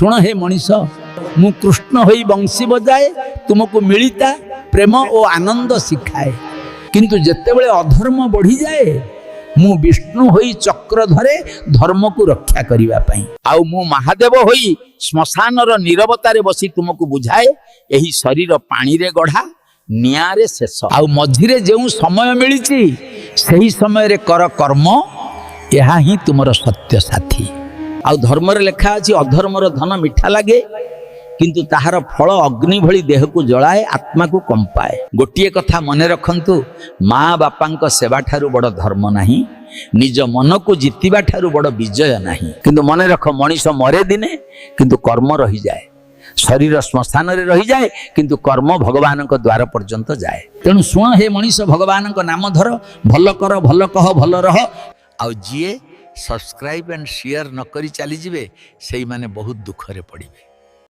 शुण हे मनीष मु कृष्ण होई बंशी बजाए तुमको मिलिता प्रेम और आनंद शिखाए किंतु जेतेबेले अधर्म बढ़ी जाए मु विष्णु होई चक्र धरे धर्म को रक्षा करिवा पई आउ मु महादेव होई श्मशान नीरवता रे बसी तुमको बुझाए एही शरीर पानी रे गढ़ा निया रे शेष आउ मझिरे जेउ समय मिलिछि सही समय रे कर कर्म यहा ही तुमर सत्य साथी आउ धर्म रे लेखा अछि अधर्मर धन मिठा लागे किंतु ताहार फल अग्नि भली देह को जलाए आत्मा को कंपाए गोटे कथा मन रखंतु माँ बापा सेवा ठारू बड़ धर्म नहीं निज मन को जीतिबा ठारू बड़ विजय नहीं किंतु मन रख मनीष मरे दिने किंतु कर्म रही जाए शरीर श्मशान रे रही जाए किंतु कर्म भगवान को द्वार पर्यंत जाए तेणु शुण हे मनीष भगवान को नाम धर भल कर भल कह भल रह आउ जीए सब्सक्राइब एंड शेयर न करी चली जिवे सेई माने बहुत दुख रे पड़िबे।